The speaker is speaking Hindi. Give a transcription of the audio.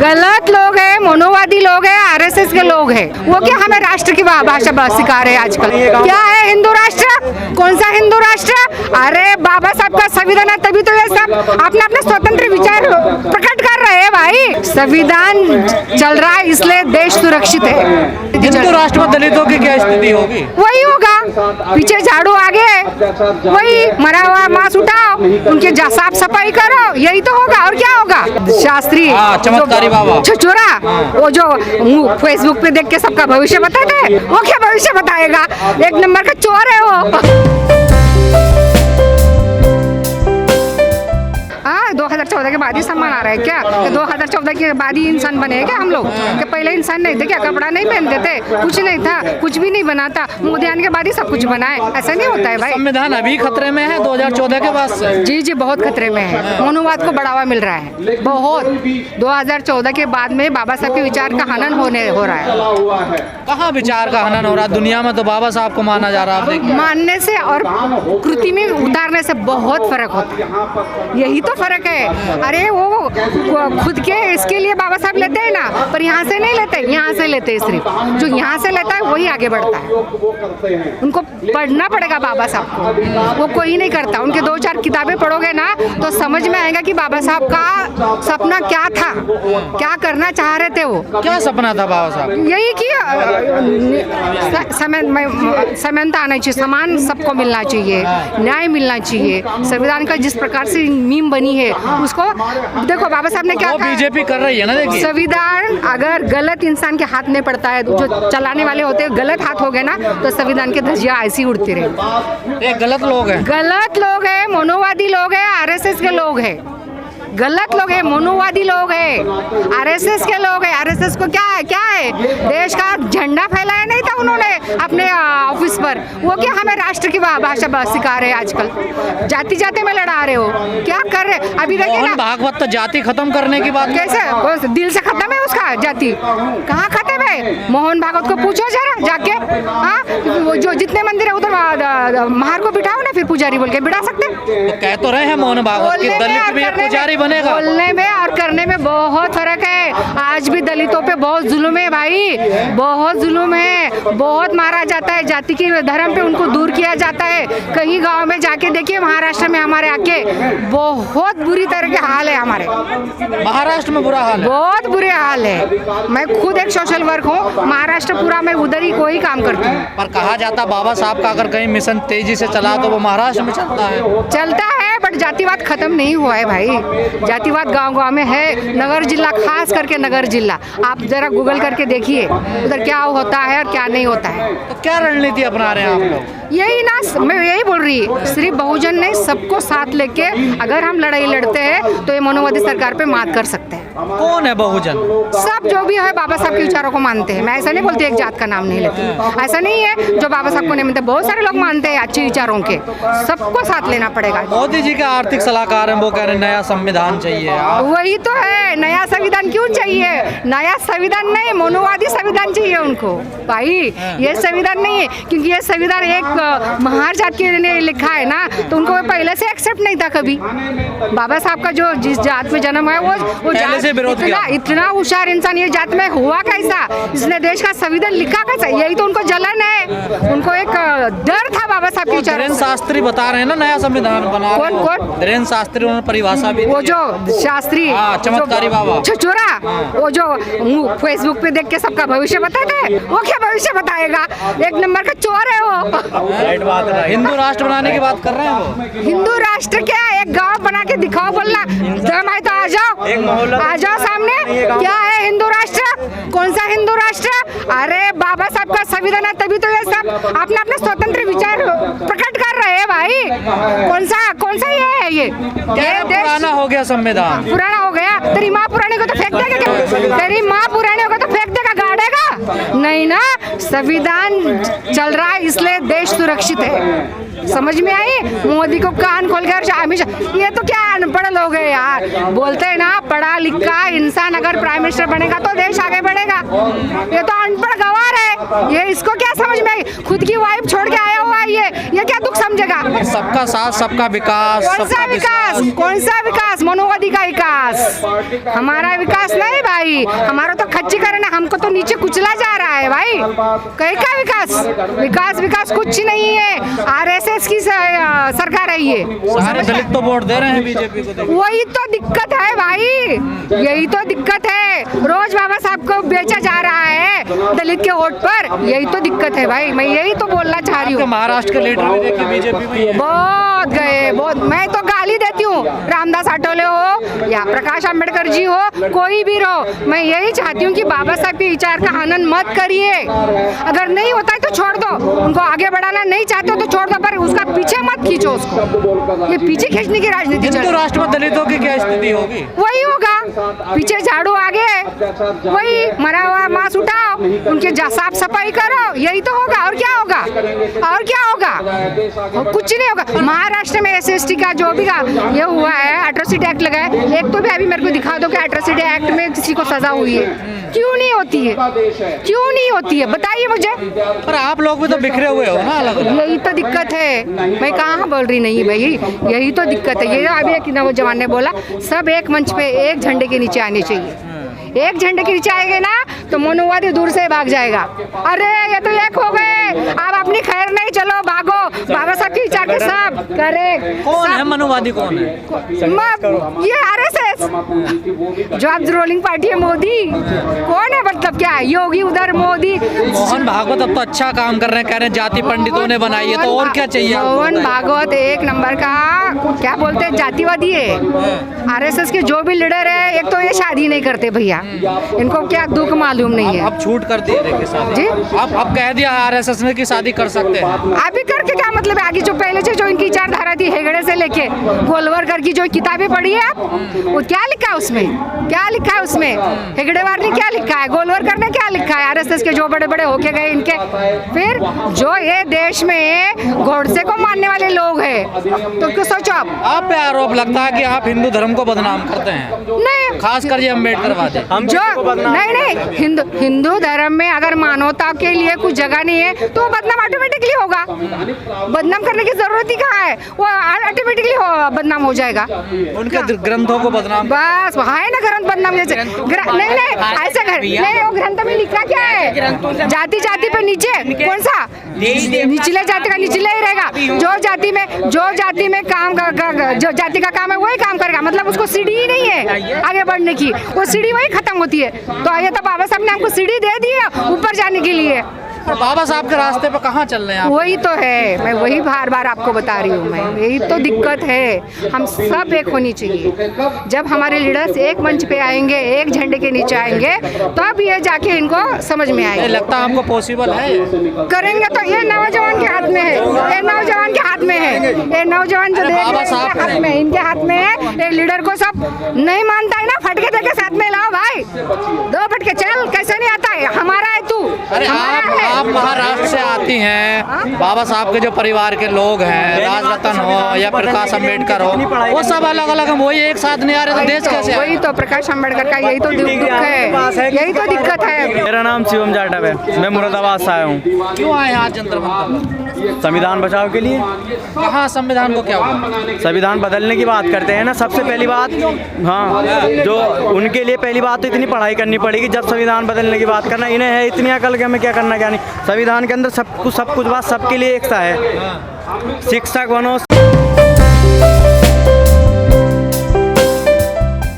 गलत लोग हैं, मनोवादी लोग हैं, आरएसएस के लोग हैं। वो क्या हमें राष्ट्र की भाषा सिखा रहे हैं आजकल। क्या है हिंदू राष्ट्र? कौन सा हिंदू राष्ट्र? अरे बाबा साहब का संविधान है, तभी तो ये सब अपना अपना स्वतंत्र विचार प्रकट कर रहे हैं भाई। संविधान चल रहा है इसलिए देश सुरक्षित है। हिंदू राष्ट्र में दलितों की क्या स्थिति होगी? वही होगा, पीछे झाड़ू आगे, वही मरा हुआ मांस उठाओ, उनके साफ सफाई करो, यही तो होगा। और क्या होगा? शास्त्री चमत्कारी बाबा छुरा वो जो फेसबुक पे देख के सबका भविष्य बताते हैं, वो क्या भविष्य बताएगा? एक नंबर का चोर है वो। 2014 के बाद ही सम्मान आ रहा है क्या? कि 2014 के बाद ही इंसान बने हैं क्या हम लोग? कि पहले इंसान नहीं थे क्या? कपड़ा नहीं पहनते थे, कुछ नहीं था, कुछ भी नहीं बना था। मोदी आने के बाद ही सब कुछ बना है, ऐसा नहीं होता है भाई। संविधान अभी खतरे में है 2014 के बाद से? जी जी, बहुत खतरे में है। मनुवाद को बढ़ावा मिल रहा है बहुत। 2014 के बाद में बाबा साहब के विचार का हनन हो रहा है। कहाँ विचार का हनन हो रहा है? दुनिया में तो बाबा साहब को माना जा रहा है। आप देखिए, मानने से और कृति में उतारने से बहुत फर्क होता है, यही तो फर्क है। अरे वो खुद के इसके लिए बाबा साहब लेते हैं ना, पर यहाँ से नहीं लेते, यहाँ से लेते हैं। सिर्फ जो यहाँ से लेता है वही आगे बढ़ता है। उनको पढ़ना पड़ेगा बाबा साहब को, वो कोई नहीं करता। उनके 2-4 किताबें पढ़ोगे ना तो समझ में आएगा कि बाबा साहब का सपना क्या था, क्या करना चाह रहे थे। वो क्या सपना था बाबा साहब? यही कि समानता आना चाहिए, समान सबको मिलना चाहिए, न्याय मिलना चाहिए। संविधान का जिस प्रकार से मीम बनी है उसको देखो, बाबा साहब ने क्या कहा? बीजेपी कर रही है ना। देखिए, संविधान अगर गलत इंसान के हाथ में पड़ता है, जो चलाने वाले होते हैं गलत हाथ हो गए ना, तो संविधान की धज्जियां ऐसी उड़ती रहे। ये गलत लोग हैं, गलत लोग हैं, मनोवादी लोग हैं, आरएसएस के लोग हैं। गलत लोग हैं, मनोवादी लोग हैं, आरएसएस के लोग हैं। आरएसएस को क्या है? देश का झंडा फहराया नहीं था उन्होंने अपने ऑफिस पर। वो क्या हमें राष्ट्र की भाषा सिखा रहे हैं आजकल। जाति जाति में लड़ा रहे हो, क्या कर रहे? अभी देखिए ना, भागवत तो जाति खत्म करने की बात कैसे? दिल से खत्म है उसका जाति, कहाँ खत्म है? मोहन भागवत को पूछो जरा जाके। हाँ, वो जो जितने मंदिर है उधर महार को बिठाओ ना, फिर पुजारी बोल के बिठा सकते। तो कह तो रहे हैं मोहन भागवत की दलित भी पुजारी बनेगा। बोलने में और करने में बहुत फर्क है। आज भी दलितों पे बहुत जुल्म है भाई, बहुत जुल्म है, बहुत मारा जाता है। जाति के धर्म पे उनको दूर किया जाता है। कहीं गांव में जाके देखिए, महाराष्ट्र में हमारे आके बहुत बुरी तरह के हाल है। हमारे महाराष्ट्र में बुरा हाल है, बहुत बुरे हाल है। मैं खुद एक सोशल वर्क हूँ, महाराष्ट्र पूरा मैं उधर ही कोई काम करती हूँ। पर कहा जाता बाबा साहब का अगर कहीं मिशन तेजी से चला तो वो महाराष्ट्र में चलता है, बट जातिवाद खत्म नहीं हुआ है भाई। जातिवाद गांव-गांव में है। नगर जिला, खास करके नगर जिला, आप जरा गूगल करके देखिए उधर क्या होता है और क्या नहीं होता है। तो क्या रणनीति अपना रहे हैं आप लोग? यही ना, मैं यही बोल रही, सिर्फ बहुजन नहीं, सबको साथ लेके अगर हम लड़ाई लड़ते हैं तो ये मनोवादी सरकार पे मात कर सकते हैं। कौन है बहुजन? सब जो भी है बाबा साहब के विचारों को मानते हैं। मैं ऐसा नहीं बोलती एक जात का नाम नहीं लेती, ऐसा नहीं है जो बाबा साहब को नहीं मानते। बहुत सारे लोग मानते हैं अच्छे विचारों के, सबको साथ लेना पड़ेगा। मोदी जी के आर्थिक सलाहकार हैं, वो कह रहे हैं नया संविधान चाहिए। वही तो है, नया संविधान क्यों चाहिए? नया संविधान नहीं, मनोवादी संविधान चाहिए उनको भाई। ये संविधान नहीं है, क्योंकि ये संविधान एक महार जात के लिए लिखा है ना, तो उनको पहले से एक्सेप्ट नहीं था कभी। बाबा साहब का जो जिस जात में जन्म है वो जात इतना होशियार इंसान ये जात में हुआ कैसा? इसने देश का संविधान लिखा कैसा? यही तो उनको जलन है, उनको एक डर था बाबा साहब के विचारों। धीरेन्द्र शास्त्री बता रहे हैं ना नया संविधान बना। कौन? धीरेन्द्र शास्त्री, उन्होंने परिभाषा भी। वो जो शास्त्री चमत्कारी बाबा छुरा वो जो फेसबुक पे देख के सबका भविष्य बताते हैं, वो क्या भविष्य बताएगा? एक नंबर का चोर है वो। हिंदू राष्ट्र बनाने की बात कर रहे हैं वो। हिंदू राष्ट्र क्या? एक गांव बना के दिखाओ, बोलना दम है तो आ जाओ सामने। क्या है हिंदू राष्ट्र? कौन सा हिंदू राष्ट्र? अरे बाबा साहब का संविधान है, तभी तो ये सब अपना अपना स्वतंत्र विचार प्रकट कर रहे हैं भाई। कौन सा ये है? ये पुराना हो गया संविधान, पुराना हो गया। तेरी माँ पुराने को तो फेंक देगा क्या? तेरी माँ पुराने को तो फेंक देगा, गाड़ेगा नहीं ना। संविधान चल रहा है इसलिए देश सुरक्षित है। समझ में आई? मोदी को कान खोल कर अमित शाह, ये तो क्या अनपढ़ लोग हैं यार। बोलते हैं ना, पढ़ा लिखा इंसान अगर प्राइम मिनिस्टर बनेगा तो देश आगे बढ़ेगा। ये तो अनपढ़ गवार है। ये इसको क्या समझ में आई? खुद की वाइफ छोड़ के आया हुआ है ये क्या दुख समझेगा? सबका साथ सबका विकास, कौन सा सबका विकास? कौन सा विकास? मनोवादी का विकास, हमारा विकास नहीं भाई। हमारा तो खच्चीकरण है, हमको तो नीचे कुचला जा रहा है भाई। कहीं का विकास? विकास कुछ नहीं है। आरएसएस की सरकार है ये। सारे दलित तो वोट दे रहे हैं बीजेपी को। वही तो दिक्कत है भाई, यही तो दिक्कत है। रोज बाबा साहब को बेचा जा रहा है दलित के वोट पर, यही तो दिक्कत है भाई। मैं यही तो बोलना चाह रही हूँ। महाराष्ट्र के लीडर भी देखिए बीजेपी में ही है। बहुत गए, बहुत। मैं तो गाली देती हूँ, रामदास आठवले हो या प्रकाश आंबेडकर जी हो, कोई भी रहो, मैं यही चाहती हूँ कि बाबा साहब के विचार का हनन मत करिए। अगर नहीं होता है तो छोड़ दो, उनको आगे बढ़ाना नहीं चाहते हो तो छोड़ दो, पर उसका पीछे मत खींचो उसको। ये पीछे खींचने की राजनीति चल रही है। राष्ट्र में दलितों की क्या स्थिति होगी? वही होगा, पीछे झाड़ू आगे, वही मरा हुआ मांस उठाओ, उनके साफ सफाई करो, यही तो होगा। और क्या होगा? और क्या होगा? कुछ नहीं होगा। महाराष्ट्र में SST का जो भी ये हुआ है, एट्रोसिटी एक्ट लगा है, एक तो भी अभी मेरे को दिखा दो कि एट्रोसिटी एक्ट में किसी को सजा हुई है। क्यों नहीं होती है? क्यों नहीं होती है बताइए मुझे। पर आप लोग भी तो बिखरे हुए हो ना अलग अलग। यही तो दिक्कत है, मैं कहाँ बोल रही नहीं भाई, यही तो दिक्कत है। ये अभी एक नौजवान ने बोला, सब एक मंच पे एक झंडे के नीचे आने चाहिए। एक झंडे के नीचे आएंगे ना तो मनोवादी दूर से भाग जाएगा। अरे ये तो एक हो गए, आप अपनी खैर नहीं, चलो भागो। बाबा साहब के विचार के सब करेक्ट। कौन है मनोवादी? कौन है? ये RSS जो आप रूलिंग पार्टी है, मोदी। कौन है? मतलब क्या है? योगी उधर, मोदी। मोहन भागवत अब तो अच्छा काम कर रहे हैं, कह रहे हैं जाति पंडितों ने बनाई है, तो और क्या चाहिए? मोहन भागवत एक नंबर का क्या बोलते हैं, जातिवादी है। RSS के जो भी लीडर है, एक तो ये शादी नहीं करते भैया, इनको क्या दुख मालूम नहीं है। अब छूट कर दिए थे शादी जी, अब कह दिया RSS ने कि शादी कर सकते हैं। अभी करके क्या मतलब है? आगे जो पहले से जो इनकी विचारधारा थी, हेगड़े से लेके गोलवलकर की जो किताबें पढ़ी है आप, वो क्या लिखा है उसमें? क्या लिखा है उसमें? हेगड़ेवार ने क्या लिखा है? गोलवलकर ने क्या लिखा है? RSS के जो बड़े बड़े होके गए इनके, फिर जो ये देश में गोडसे को मानने वाले लोग हैं, तो क्यों सोचो आप पे आरोप लगता है कि आप हिंदू धर्म को बदनाम करते हैं, नहीं, खासकर ये अम्बेडकरवादी। जो नहीं, हिंदू धर्म में अगर मानवता के लिए कुछ जगह नहीं है तो बदनाम ऑटोमेटिकली होगा। बदनाम करने की जरूरत ही कहाँ है? वो ऑटोमेटिकली बदनाम हो जाएगा। उनके ग्रंथों को बदनाम, बस है ना ग्रंथ बदनाम जैसे। नहीं ऐसा नहीं, वो ग्रंथ में लिखा क्या है? जाति जाति पे नीचे, कौन सा? निचले जाति का निचले ही रहेगा। जो जाति में काम जो जाति का काम है वही काम करेगा, मतलब उसको सीढ़ी ही नहीं है आगे बढ़ने की, वो सीढ़ी वही खत्म होती है। तो ये तो बाबा साहब ने हमको सीढ़ी दे दी है ऊपर जाने के लिए। बाबा साहब के रास्ते पे कहाँ चल रहे हैं आप? वही तो है, मैं वही बार बार आपको बता रही हूँ। मैं यही तो दिक्कत है, हम सब एक होनी चाहिए। जब हमारे लीडर्स एक मंच पे आएंगे, एक झंडे के नीचे आएंगे, तब ये जाके इनको समझ में आएगा। लगता है आपको पॉसिबल है? करेंगे तो ये नौजवान के हाथ में है, ये नौजवान के हाथ में है, ये नौजवान जो बाबा साहब हाथ में, इनके हाथ में है। ये लीडर को सब नहीं मानता है ना, फटके देके साथ में लाओ भाई, 2 फटके चल, कैसे नहीं आता है? हमारा है तू। अरे आप महाराष्ट्र से आती हैं, बाबा साहब के जो परिवार के लोग हैं, राजरतन हो या प्रकाश अम्बेडकर हो, वो सब अलग अलग हैं, वही एक साथ नहीं आ रहे तो देश कैसे? वही तो प्रकाश अम्बेडकर का यही तो दुख है, यही तो दिक्कत है। मेरा नाम शिवम जाटव है, मैं मुरादाबाद से आया हूँ। क्यों आए आज जंतर मंतर? संविधान बचाव के लिए। कहाँ संविधान को क्या हुआ? संविधान बदलने की बात करते हैं ना, सबसे पहली बात, हाँ, जो उनके लिए पहली बात तो इतनी पढ़ाई करनी पड़ेगी जब संविधान बदलने की बात करना। इन्हें है इतनी अकल कि हमें क्या करना क्या नहीं। संविधान के अंदर सब कुछ बात सबके लिए एक सा है। शिक्षक बनो,